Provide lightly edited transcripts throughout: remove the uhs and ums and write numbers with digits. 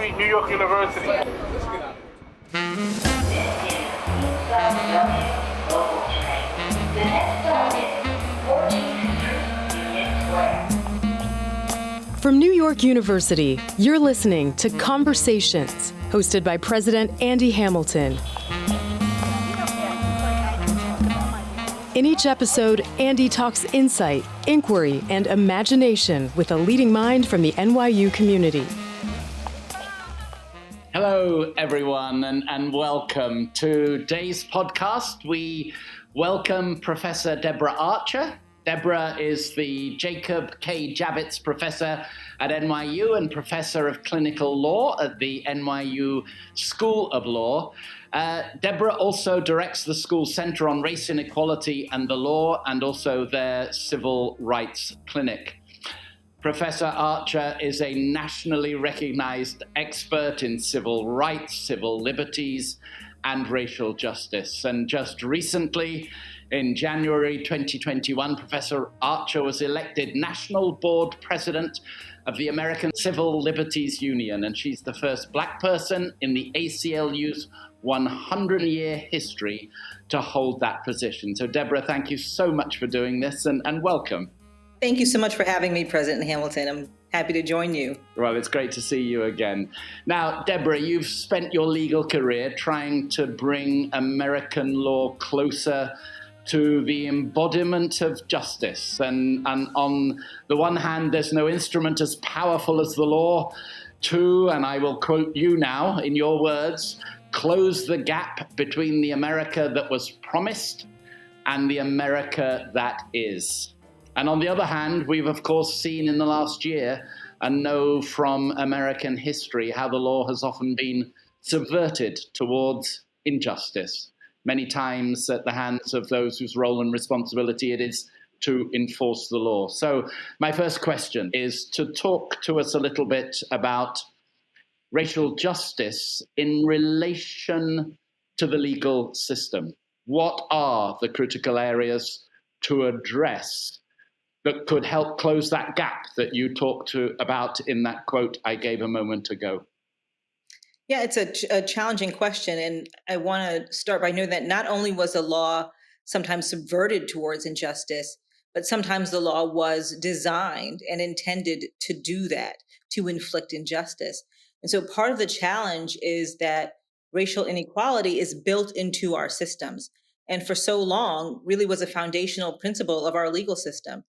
Street, New York University. From New York University, you're listening to Conversations, hosted by President Andy Hamilton. In each episode, Andy talks insight, inquiry, and imagination with a leading mind from the NYU community. Hello, everyone, and welcome to today's podcast. We welcome Professor Deborah Archer. Deborah is the Jacob K. Javits Professor at NYU and Professor of Clinical Law at the NYU School of Law. Deborah also directs the school's Center on Race Inequality and the Law, and also their Civil Rights Clinic. Professor Archer is a nationally recognized expert in civil rights, civil liberties, and racial justice. And just recently, in January 2021, Professor Archer was elected National Board President of the American Civil Liberties Union, and she's the first Black person in the ACLU's 100-year history to hold that position. So, Deborah, thank you so much for doing this, and welcome. Thank you so much for having me, President Hamilton. I'm happy to join you. Well, it's great to see you again. Now, Deborah, you've spent your legal career trying to bring American law closer to the embodiment of justice. And on the one hand, there's no instrument as powerful as the law to, and I will quote you now in your words, close the gap between the America that was promised and the America that is. And on the other hand, we've of course seen in the last year and know from American history how the law has often been subverted towards injustice, many times at the hands of those whose role and responsibility it is to enforce the law. So my first question is to talk to us a little bit about racial justice in relation to the legal system. What are the critical areas to address that could help close that gap that you talked about in that quote I gave a moment ago? Yeah, it's a challenging question. And I want to start by noting that not only was the law sometimes subverted towards injustice, but sometimes the law was designed and intended to do that, to inflict injustice. And so part of the challenge is that racial inequality is built into our systems, and for so long really was a foundational principle of our legal system.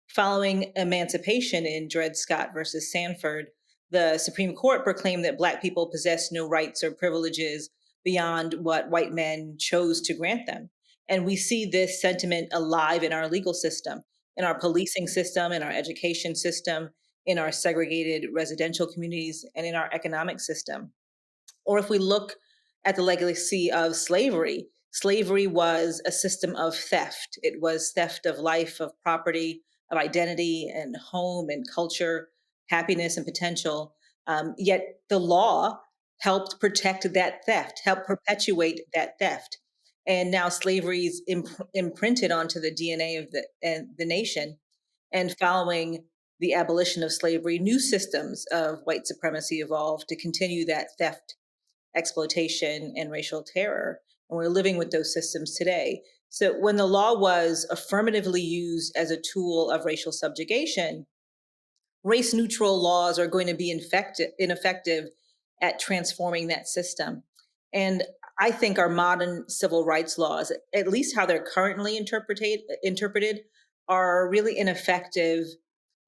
Following emancipation in Dred Scott versus Sandford, the Supreme Court proclaimed that Black people possess no rights or privileges beyond what white men chose to grant them. And we see this sentiment alive in our legal system, in our policing system, in our education system, in our segregated residential communities, and in our economic system. Or if we look at the legacy of slavery, slavery was a system of theft. It was theft of life, of property, of identity and home and culture, happiness and potential. Yet the law helped protect that theft, helped perpetuate that theft. And now slavery is imprinted onto the DNA of the nation. And following the abolition of slavery, new systems of white supremacy evolved to continue that theft, exploitation, and racial terror. And we're living with those systems today. So when the law was affirmatively used as a tool of racial subjugation, race-neutral laws are going to be ineffective at transforming that system. And I think our modern civil rights laws, at least how they're currently interpreted, are really ineffective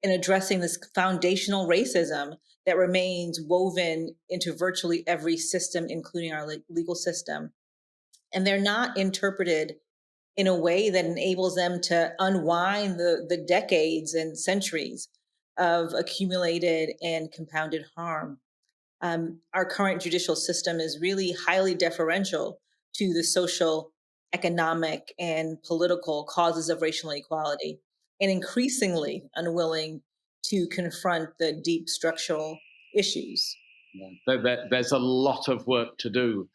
in addressing this foundational racism that remains woven into virtually every system, including our legal system. And they're not interpreted in a way that enables them to unwind the decades and centuries of accumulated and compounded harm. Our current judicial system is really highly deferential to the social, economic, and political causes of racial inequality, and increasingly unwilling to confront the deep structural issues. There's a lot of work to do.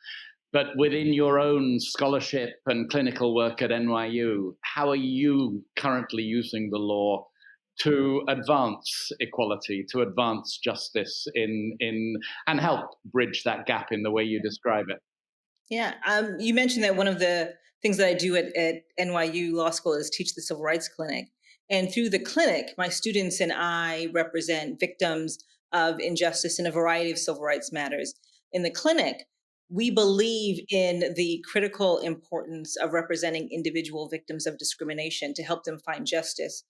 But within your own scholarship and clinical work at NYU, how are you currently using the law to advance equality, to advance justice and help bridge that gap in the way you describe it? Yeah, you mentioned that one of the things that I do at NYU Law School is teach the Civil Rights Clinic. And through the clinic, my students and I represent victims of injustice in a variety of civil rights matters. In the clinic, we believe in the critical importance of representing individual victims of discrimination to help them find justice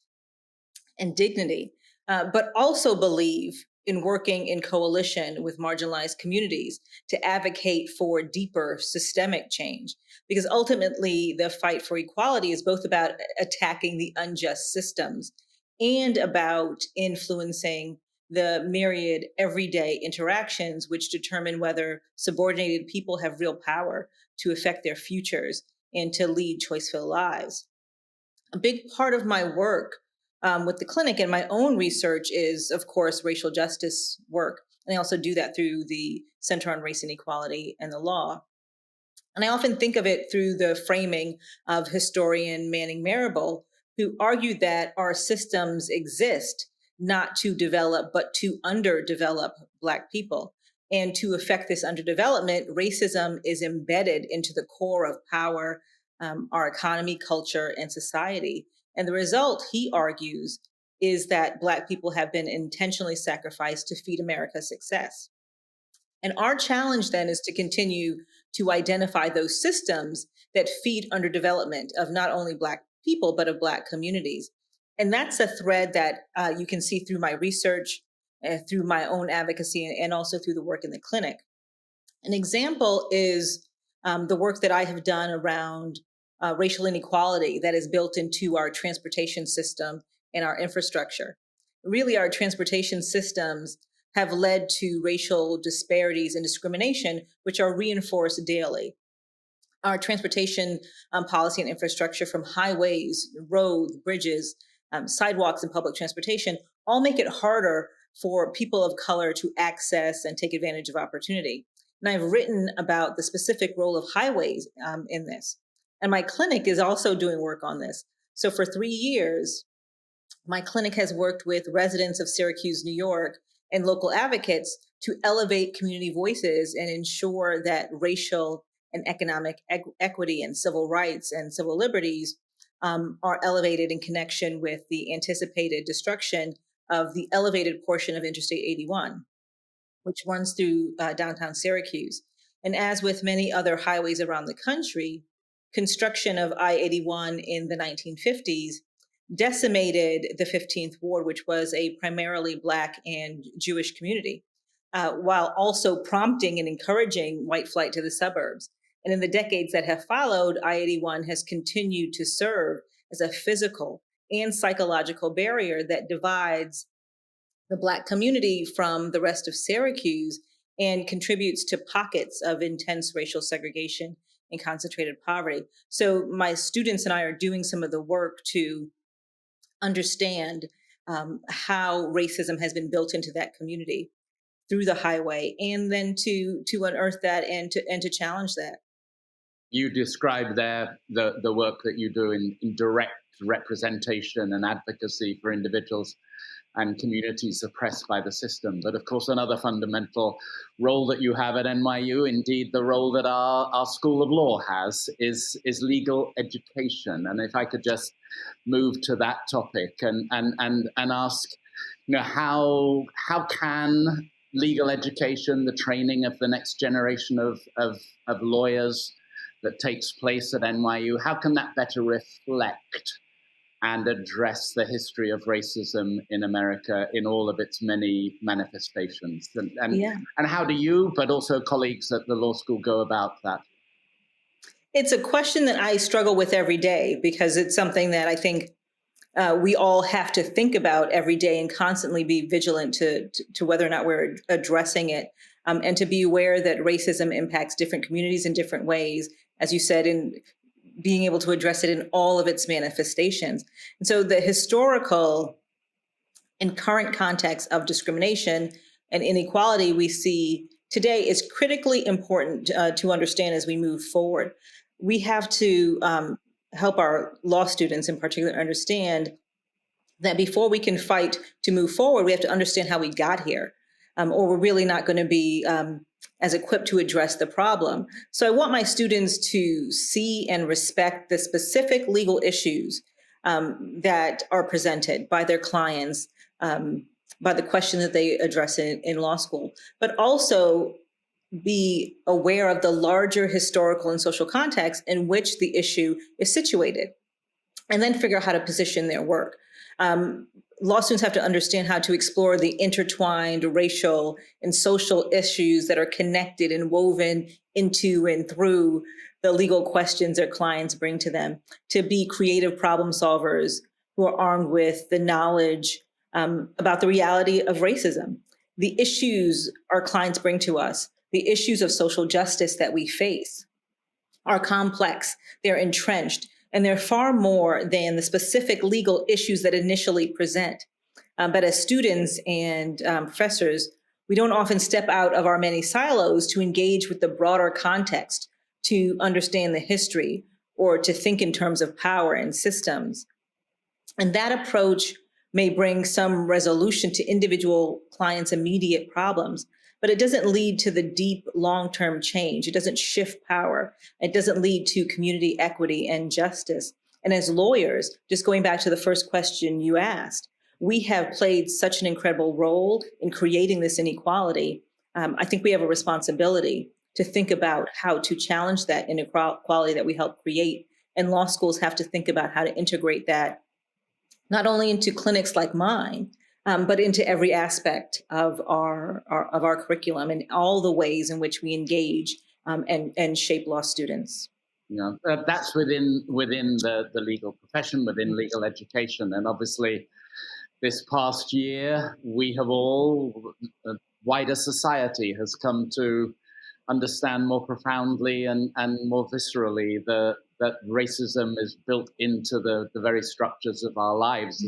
and dignity, but also believe in working in coalition with marginalized communities to advocate for deeper systemic change. Because ultimately, the fight for equality is both about attacking the unjust systems and about influencing the myriad everyday interactions which determine whether subordinated people have real power to affect their futures and to lead choiceful lives. A big part of my work with the clinic and my own research is, of course, racial justice work. And I also do that through the Center on Race and Equality and the Law. And I often think of it through the framing of historian Manning Marable, who argued that our systems exist not to develop, but to underdevelop Black people. And to affect this underdevelopment, racism is embedded into the core of power, our economy, culture, and society. And the result, he argues, is that Black people have been intentionally sacrificed to feed America's success. And our challenge then is to continue to identify those systems that feed underdevelopment of not only Black people, but of Black communities. And that's a thread that you can see through my research, through my own advocacy, and also through the work in the clinic. An example is the work that I have done around racial inequality that is built into our transportation system and our infrastructure. Really, our transportation systems have led to racial disparities and discrimination, which are reinforced daily. Our transportation policy and infrastructure, from highways, roads, bridges, sidewalks, and public transportation, all make it harder for people of color to access and take advantage of opportunity. And I've written about the specific role of highways in this. And my clinic is also doing work on this. So for 3 years, my clinic has worked with residents of Syracuse, New York, and local advocates to elevate community voices and ensure that racial and economic equity and civil rights and civil liberties are elevated in connection with the anticipated destruction of the elevated portion of Interstate 81, which runs through downtown Syracuse. And as with many other highways around the country, construction of I-81 in the 1950s decimated the 15th Ward, which was a primarily Black and Jewish community, while also prompting and encouraging white flight to the suburbs. And in the decades that have followed, I-81 has continued to serve as a physical and psychological barrier that divides the Black community from the rest of Syracuse and contributes to pockets of intense racial segregation and concentrated poverty. So my students and I are doing some of the work to understand how racism has been built into that community through the highway, and then to unearth that and to challenge that. You describe there the work that you do in direct representation and advocacy for individuals and communities oppressed by the system. But of course, another fundamental role that you have at NYU, indeed the role that our School of Law has, is legal education. And if I could just move to that topic and ask, how can legal education, the training of the next generation of lawyers that takes place at NYU, how can that better reflect and address the history of racism in America in all of its many manifestations? And how do you, but also colleagues at the law school, go about that? It's a question that I struggle with every day, because it's something that I think we all have to think about every day and constantly be vigilant to whether or not we're addressing it, and to be aware that racism impacts different communities in different ways, as you said, in being able to address it in all of its manifestations. And so the historical and current context of discrimination and inequality we see today is critically important to understand as we move forward. We have to help our law students in particular understand that before we can fight to move forward, we have to understand how we got here, or we're really not going to be as equipped to address the problem. So I want my students to see and respect the specific legal issues that are presented by their clients, by the question that they address in law school, but also be aware of the larger historical and social context in which the issue is situated, and then figure out how to position their work. Law students have to understand how to explore the intertwined racial and social issues that are connected and woven into and through the legal questions their clients bring to them, to be creative problem solvers who are armed with the knowledge about the reality of racism, the issues our clients bring to us, the issues of social justice that we face are complex, they're entrenched, and they're far more than the specific legal issues that initially present. But as students and professors, we don't often step out of our many silos to engage with the broader context, to understand the history, or to think in terms of power and systems. And that approach may bring some resolution to individual clients' immediate problems, but it doesn't lead to the deep long-term change. It doesn't shift power. It doesn't lead to community equity and justice. And as lawyers, just going back to the first question you asked, we have played such an incredible role in creating this inequality. I think we have a responsibility to think about how to challenge that inequality that we help create. And law schools have to think about how to integrate that not only into clinics like mine, but into every aspect of our curriculum and all the ways in which we engage and shape law students. That's within the legal profession, within legal education. And obviously, this past year, we have all, wider society has come to understand more profoundly and more viscerally that racism is built into the very structures of our lives,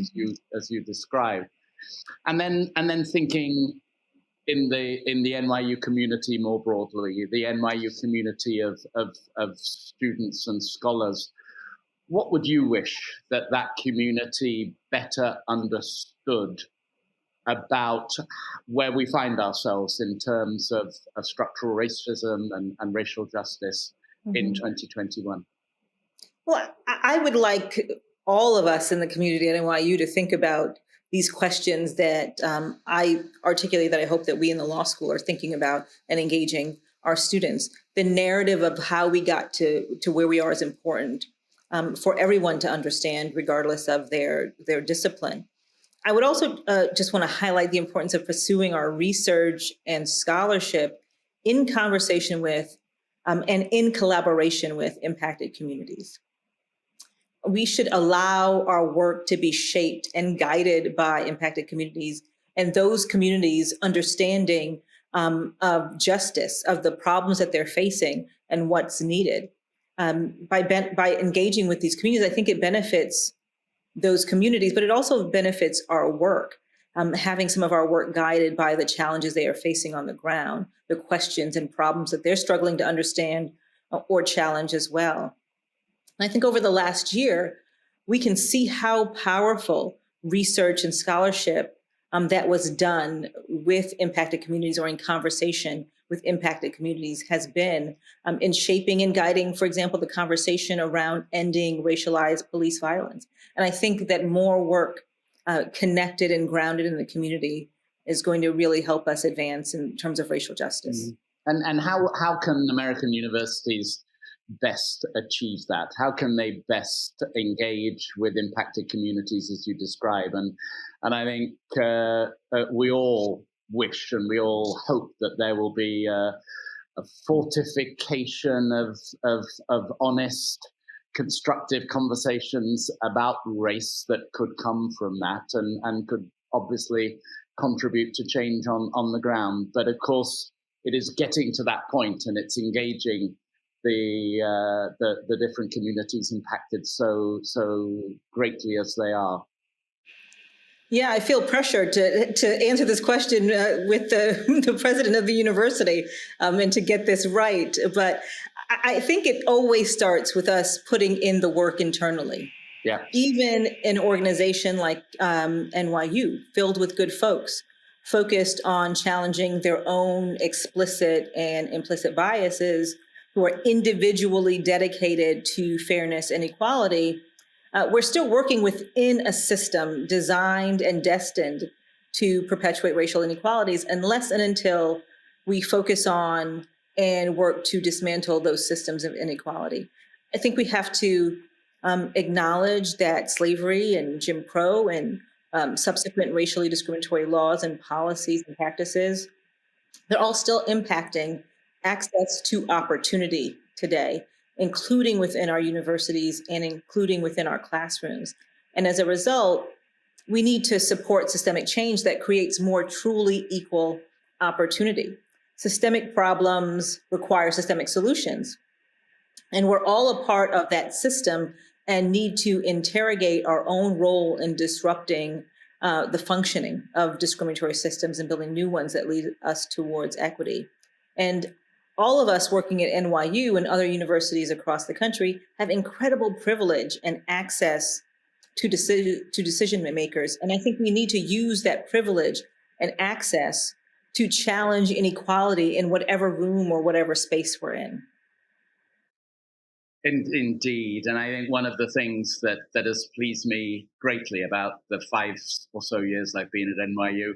as you described. And then thinking in the NYU community more broadly, the NYU community of students and scholars, what would you wish that community better understood about where we find ourselves in terms of structural racism and racial justice in 2021? Well, I would like all of us in the community at NYU to think about these questions that I articulate, that I hope that we in the law school are thinking about and engaging our students. The narrative of how we got to where we are is important for everyone to understand, regardless of their discipline. I would also just want to highlight the importance of pursuing our research and scholarship in conversation with and in collaboration with impacted communities. We should allow our work to be shaped and guided by impacted communities, and those communities understanding of justice, of the problems that they're facing and what's needed. By engaging with these communities, I think it benefits those communities, but it also benefits our work. Having some of our work guided by the challenges they are facing on the ground, the questions and problems that they're struggling to understand or challenge as well. And I think over the last year, we can see how powerful research and scholarship that was done with impacted communities or in conversation with impacted communities has been in shaping and guiding, for example, the conversation around ending racialized police violence. And I think that more work connected and grounded in the community is going to really help us advance in terms of racial justice. And how can American universities best achieve that? How can they best engage with impacted communities as you describe? And I think we all wish and we all hope that there will be a fortification of honest, constructive conversations about race that could come from that and could obviously contribute to change on the ground. But of course, it is getting to that point, and it's engaging the different communities impacted so greatly as they are. Yeah, I feel pressure to answer this question with the president of the university and to get this right. But I think it always starts with us putting in the work internally. Yeah. Even an organization like NYU, filled with good folks, focused on challenging their own explicit and implicit biases, who are individually dedicated to fairness and equality, we're still working within a system designed and destined to perpetuate racial inequalities unless and until we focus on and work to dismantle those systems of inequality. I think we have to acknowledge that slavery and Jim Crow and subsequent racially discriminatory laws and policies and practices, they're all still impacting access to opportunity today, including within our universities and including within our classrooms. And as a result, we need to support systemic change that creates more truly equal opportunity. Systemic problems require systemic solutions. And we're all a part of that system and need to interrogate our own role in disrupting the functioning of discriminatory systems and building new ones that lead us towards equity. And all of us working at NYU and other universities across the country have incredible privilege and access to decision makers. And I think we need to use that privilege and access to challenge inequality in whatever room or whatever space we're in. Indeed. And I think one of the things that has pleased me greatly about the 5 or so years I've been at NYU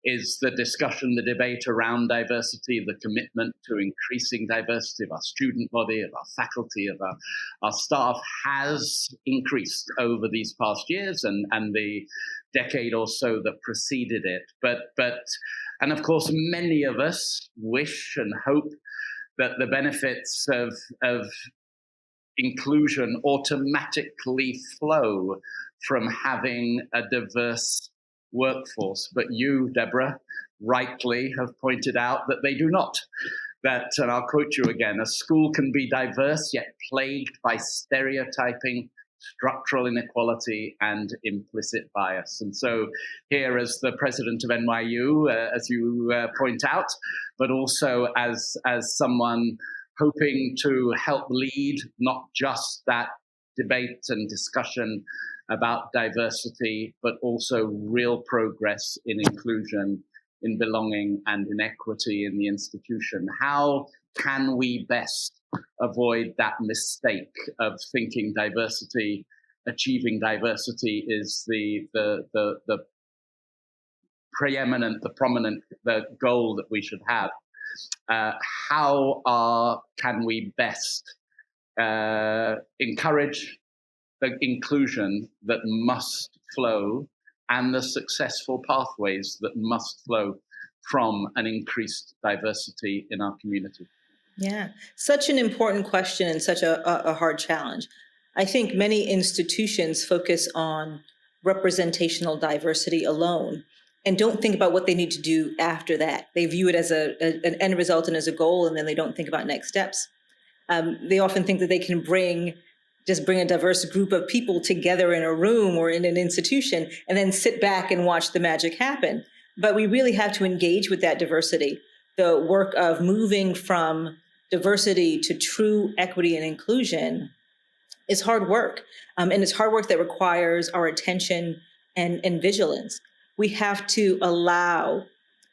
is the discussion, the debate around diversity, the commitment to increasing diversity of our student body, of our faculty, of our staff has increased over these past years and the decade or so that preceded it. And of course, many of us wish and hope that the benefits of inclusion automatically flow from having a diverse workforce. But you, Deborah, rightly have pointed out that they do not. That, and I'll quote you again, a school can be diverse yet plagued by stereotyping, structural inequality, and implicit bias. And so here as the president of NYU, as you point out, but also as someone hoping to help lead not just that debate and discussion about diversity, but also real progress in inclusion, in belonging, and in equity in the institution. How can we best avoid that mistake of thinking diversity, achieving diversity is the preeminent, the prominent, the goal that we should have? How can we best encourage the inclusion that must flow and the successful pathways that must flow from an increased diversity in our community? Yeah, such an important question and such a hard challenge. I think many institutions focus on representational diversity alone and don't think about what they need to do after that. They view it as an end result and as a goal, and then they don't think about next steps. They often think that they can bring a diverse group of people together in a room or in an institution and then sit back and watch the magic happen. But we really have to engage with that diversity. The work of moving from diversity to true equity and inclusion is hard work. And it's hard work that requires our attention and vigilance. We have to allow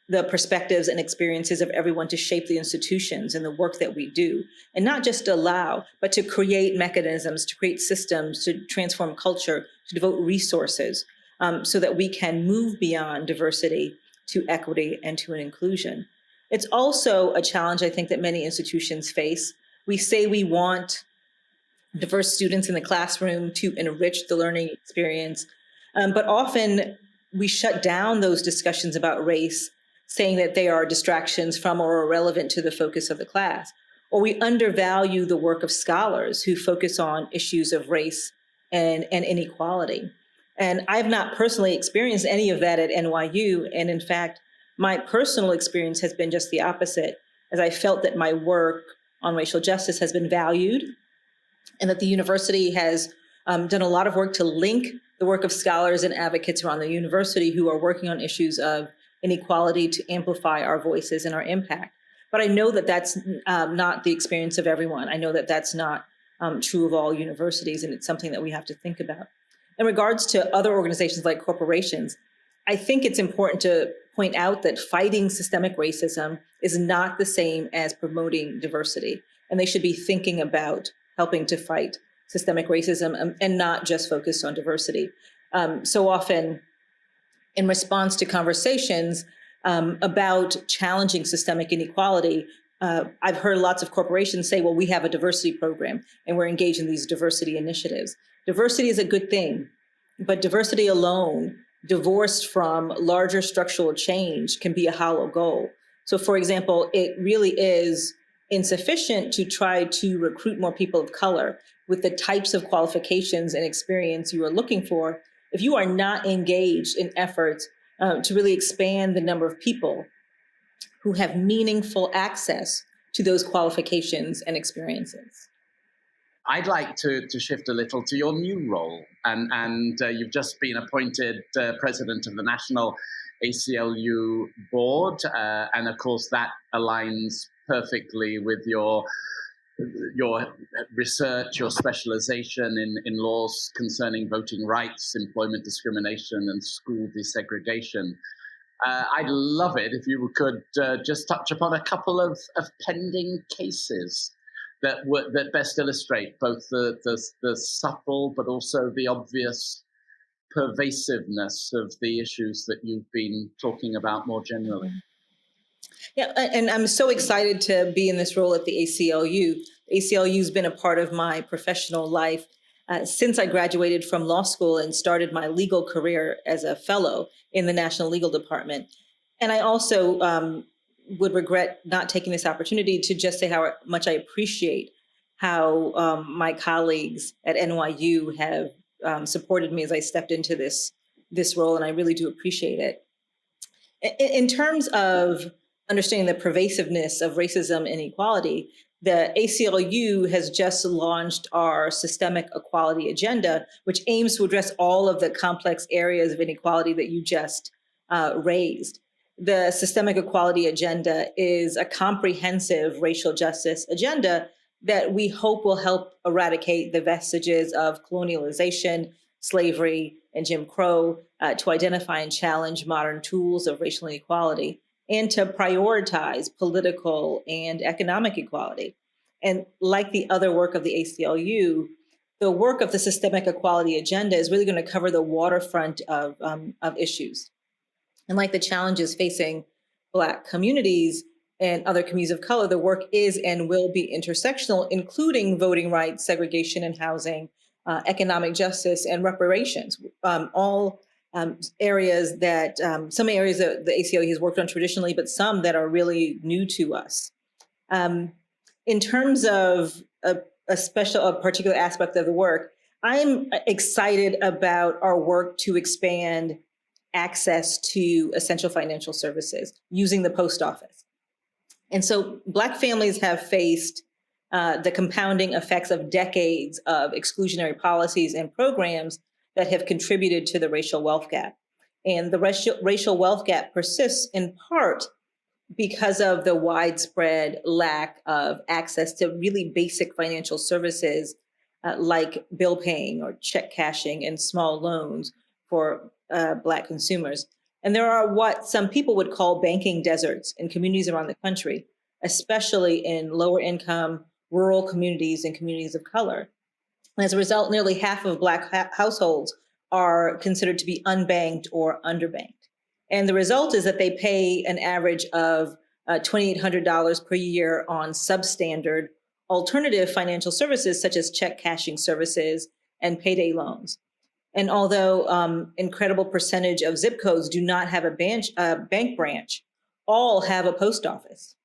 the perspectives and experiences of everyone to shape the institutions and the work that we do. And not just allow, but to create mechanisms, to create systems, to transform culture, to devote resources so that we can move beyond diversity to equity and to an inclusion. It's also a challenge, I think, that many institutions face. We say we want diverse students in the classroom to enrich the learning experience, but often we shut down those discussions about race, saying that they are distractions from or irrelevant to the focus of the class. Or we undervalue the work of scholars who focus on issues of race and inequality. And I've not personally experienced any of that at NYU. And in fact, my personal experience has been just the opposite, as I felt that my work on racial justice has been valued and that the university has done a lot of work to link the work of scholars and advocates around the university who are working on issues of inequality to amplify our voices and our impact. But I know that that's not the experience of everyone. I know that that's not true of all universities, and it's something that we have to think about. In regards to other organizations like corporations, I think it's important to point out that fighting systemic racism is not the same as promoting diversity, and they should be thinking about helping to fight systemic racism and not just focus on diversity. So often, in response to conversations about challenging systemic inequality, I've heard lots of corporations say, well, we have a diversity program and we're engaged in these diversity initiatives. Diversity is a good thing, but diversity alone, divorced from larger structural change, can be a hollow goal. So, for example, it really is insufficient to try to recruit more people of color with the types of qualifications and experience you are looking for if you are not engaged in efforts to really expand the number of people who have meaningful access to those qualifications and experiences. I'd like to shift a little to your new role, and you've just been appointed president of the National ACLU board, and of course that aligns perfectly with your research, your specialization in laws concerning voting rights, employment discrimination, and school desegregation. I'd love it if you could just touch upon a couple of pending cases that best illustrate both the subtle but also the obvious pervasiveness of the issues that you've been talking about more generally. Yeah, and I'm so excited to be in this role at the ACLU. The ACLU has been a part of my professional life since I graduated from law school and started my legal career as a fellow in the National Legal Department. And I also would regret not taking this opportunity to just say how much I appreciate how my colleagues at NYU have supported me as I stepped into this role, and I really do appreciate it. In terms of understanding the pervasiveness of racism and inequality, the ACLU has just launched our Systemic Equality Agenda, which aims to address all of the complex areas of inequality that you just raised. The Systemic Equality Agenda is a comprehensive racial justice agenda that we hope will help eradicate the vestiges of colonialization, slavery, and Jim Crow, to identify and challenge modern tools of racial inequality, and to prioritize political and economic equality. And like the other work of the ACLU, the work of the Systemic Equality Agenda is really going to cover the waterfront of issues. And like the challenges facing Black communities and other communities of color, the work is and will be intersectional, including voting rights, segregation and housing, economic justice, and reparations, all areas that, some areas that the ACLU has worked on traditionally, but some that are really new to us. In terms of a particular aspect of the work, I'm excited about our work to expand access to essential financial services using the post office. And so Black families have faced the compounding effects of decades of exclusionary policies and programs that have contributed to the racial wealth gap. And the racial wealth gap persists in part because of the widespread lack of access to really basic financial services like bill paying or check cashing and small loans for Black consumers. And there are what some people would call banking deserts in communities around the country, especially in lower income, rural communities and communities of color. And as a result, nearly half of Black households are considered to be unbanked or underbanked. And the result is that they pay an average of $2,800 per year on substandard alternative financial services, such as check cashing services and payday loans. And although incredible percentage of zip codes do not have a bank branch, all have a post office.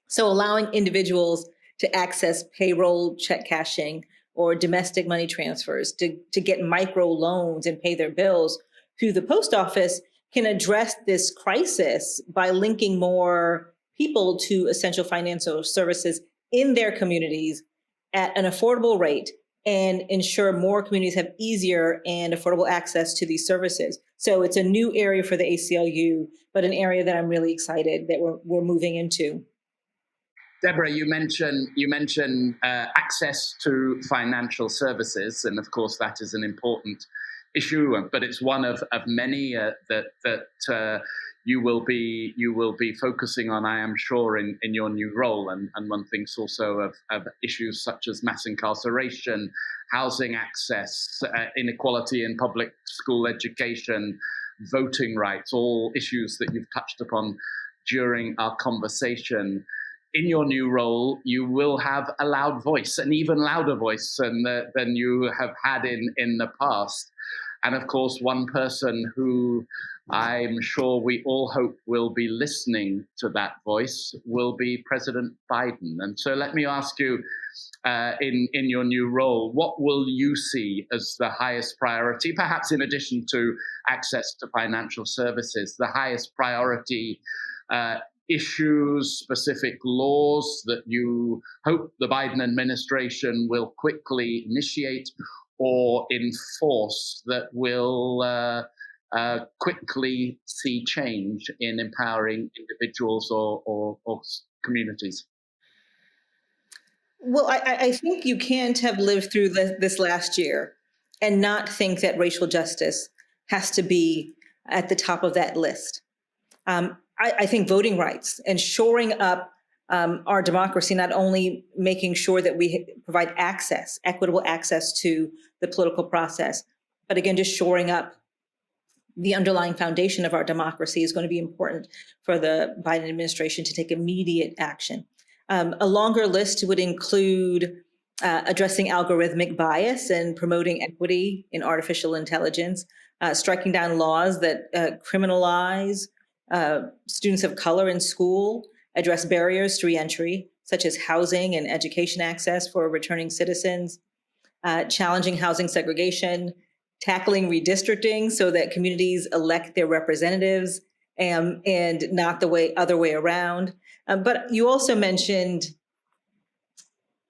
So allowing individuals to access payroll, check cashing, or domestic money transfers to get micro loans and pay their bills through the post office can address this crisis by linking more people to essential financial services in their communities at an affordable rate and ensure more communities have easier and affordable access to these services. So it's a new area for the ACLU, but an area that I'm really excited that we're moving into. Deborah, you mentioned access to financial services, and of course that is an important issue, but it's one of many that you will be focusing on, I am sure, in your new role. And one thinks also of issues such as mass incarceration, housing access, inequality in public school education, voting rights, all issues that you've touched upon during our conversation. In your new role, you will have a loud voice, an even louder voice than you have had in the past. And of course, one person who I'm sure we all hope will be listening to that voice will be President Biden. And so let me ask you, in your new role, what will you see as the highest priority, perhaps in addition to access to financial services, the highest priority issues, specific laws that you hope the Biden administration will quickly initiate or enforce that will quickly see change in empowering individuals or communities? Well, I think you can't have lived through this last year and not think that racial justice has to be at the top of that list. I think voting rights and shoring up our democracy, not only making sure that we provide access, equitable access to the political process, but again, just shoring up the underlying foundation of our democracy is going to be important for the Biden administration to take immediate action. A longer list would include addressing algorithmic bias and promoting equity in artificial intelligence, striking down laws that criminalize students of color in school, address barriers to reentry, such as housing and education access for returning citizens, challenging housing segregation, tackling redistricting so that communities elect their representatives and not the other way around. But you also mentioned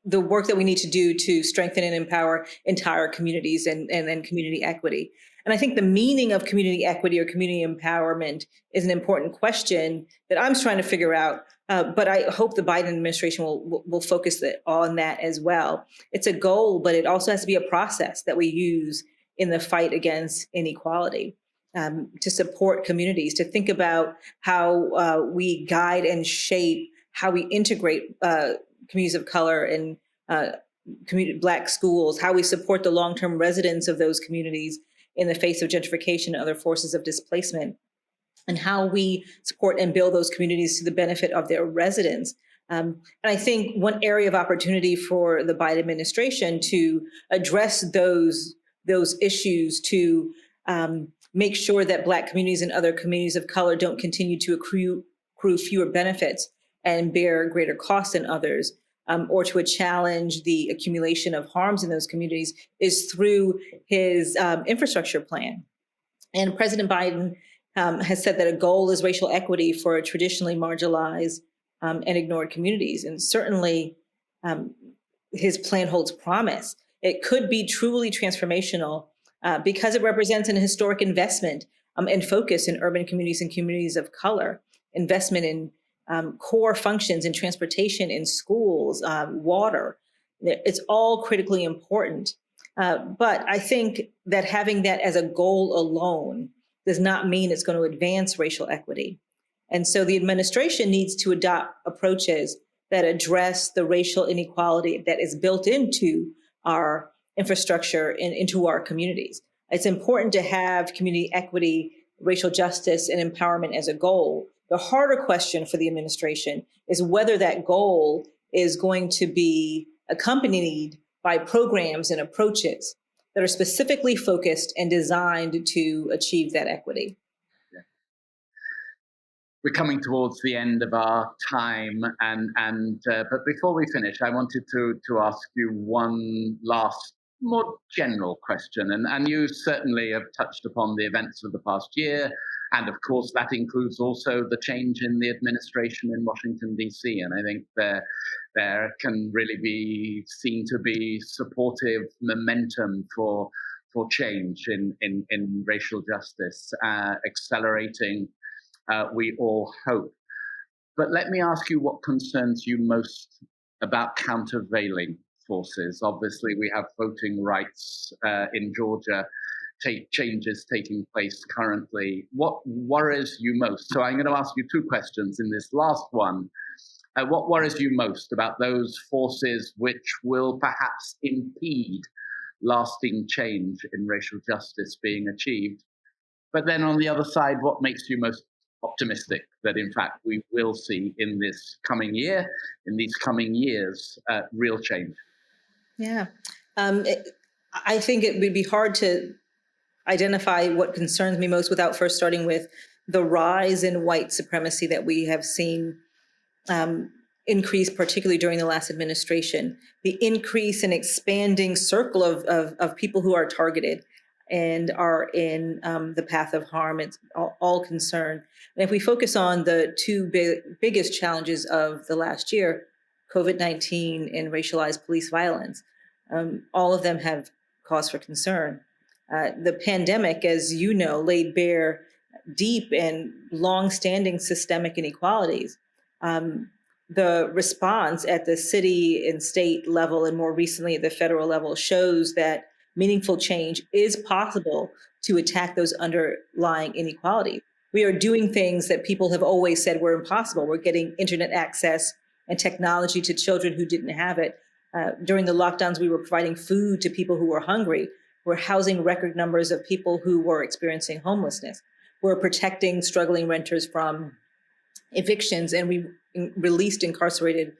the work that we need to do to strengthen and empower entire communities and community equity. And I think the meaning of community equity or community empowerment is an important question that I'm trying to figure out. But I hope the Biden administration will focus on that as well. It's a goal, but it also has to be a process that we use in the fight against inequality, to support communities, to think about how we guide and shape how we integrate communities of color and Black schools, how we support the long-term residents of those communities in the face of gentrification and other forces of displacement, and how we support and build those communities to the benefit of their residents. And I think one area of opportunity for the Biden administration to address those issues, to make sure that Black communities and other communities of color don't continue to accrue fewer benefits and bear greater costs than others, or to challenge the accumulation of harms in those communities, is through his infrastructure plan. And President Biden has said that a goal is racial equity for traditionally marginalized and ignored communities. And certainly his plan holds promise. It could be truly transformational because it represents an historic investment and focus in urban communities and communities of color, investment in core functions in transportation, in schools, water. It's all critically important. But I think that having that as a goal alone does not mean it's going to advance racial equity. And so the administration needs to adopt approaches that address the racial inequality that is built into our infrastructure and into our communities. It's important to have community equity, racial justice, and empowerment as a goal. The harder question for the administration is whether that goal is going to be accompanied by programs and approaches that are specifically focused and designed to achieve that equity. We're coming towards the end of our time, but before we finish, I wanted to ask you one last, more general question, and you certainly have touched upon the events of the past year, and of course that includes also the change in the administration in Washington D.C. And I think there can really be seen to be supportive momentum for change in racial justice, accelerating. We all hope. But let me ask you what concerns you most about countervailing forces. Obviously, we have voting rights in Georgia, changes taking place currently. What worries you most? So I'm going to ask you two questions in this last one. What worries you most about those forces which will perhaps impede lasting change in racial justice being achieved? But then on the other side, what makes you most optimistic that in fact we will see in this coming year, in these coming years, real change? Yeah. I think it would be hard to identify what concerns me most without first starting with the rise in white supremacy that we have seen increase, particularly during the last administration. The increase and expanding circle of people who are targeted and are in the path of harm. It's all concern. And if we focus on the two biggest challenges of the last year, COVID-19 and racialized police violence, all of them have cause for concern. The pandemic, as you know, laid bare deep and long-standing systemic inequalities. The response at the city and state level, and more recently at the federal level, shows that meaningful change is possible to attack those underlying inequalities. We are doing things that people have always said were impossible. We're getting internet access and technology to children who didn't have it. During the lockdowns, we were providing food to people who were hungry. We're housing record numbers of people who were experiencing homelessness. We're protecting struggling renters from evictions, and we released incarcerated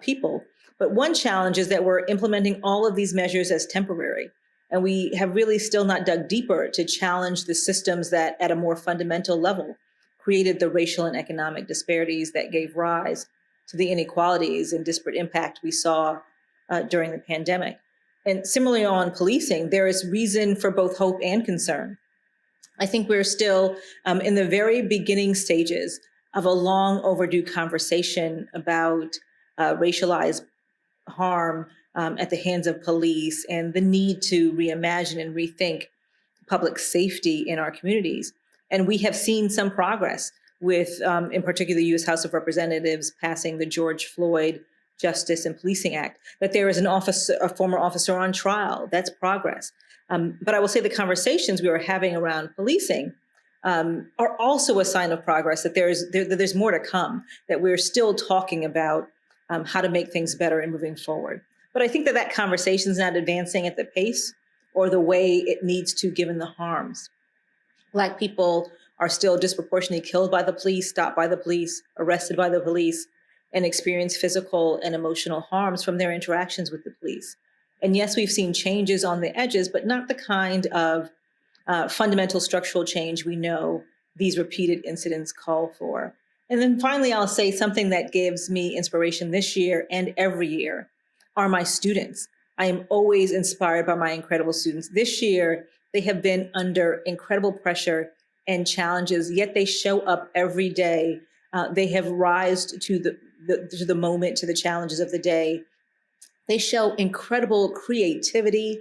people. But one challenge is that we're implementing all of these measures as temporary. And we have really still not dug deeper to challenge the systems that at a more fundamental level created the racial and economic disparities that gave rise to the inequalities and disparate impact we saw during the pandemic. And similarly on policing, there is reason for both hope and concern. I think we're still in the very beginning stages of a long overdue conversation about racialized harm at the hands of police and the need to reimagine and rethink public safety in our communities. And we have seen some progress with, in particular, the U.S. House of Representatives passing the George Floyd Justice and Policing Act, that there is a former officer on trial. That's progress. But I will say the conversations we are having around policing are also a sign of progress, that there's more to come, that we're still talking about how to make things better and moving forward. But I think that conversation is not advancing at the pace or the way it needs to, given the harms. Black people are still disproportionately killed by the police, stopped by the police, arrested by the police, and experience physical and emotional harms from their interactions with the police. And yes, we've seen changes on the edges, but not the kind of fundamental structural change we know these repeated incidents call for. And then finally, I'll say something that gives me inspiration this year and every year are my students. I am always inspired by my incredible students. This year, they have been under incredible pressure and challenges, yet they show up every day. They have risen to the moment, to the challenges of the day. They show incredible creativity,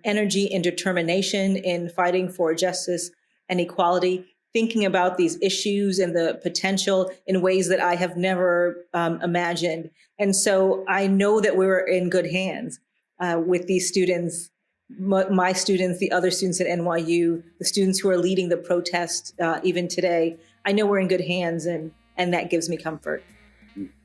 energy, and determination in fighting for justice and equality, thinking about these issues and the potential in ways that I have never imagined. And so I know that we're in good hands with these students, my students, the other students at NYU, the students who are leading the protest even today. I know we're in good hands, and that gives me comfort.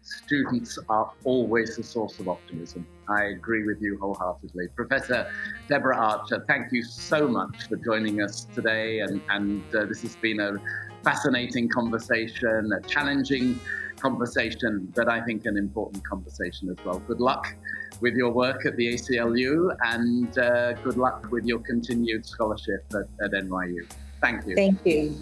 Students are always a source of optimism. I agree with you wholeheartedly. Professor Deborah Archer, thank you so much for joining us today. And this has been a fascinating conversation, a challenging conversation, but I think an important conversation as well. Good luck with your work at the ACLU, and good luck with your continued scholarship at NYU. Thank you. Thank you.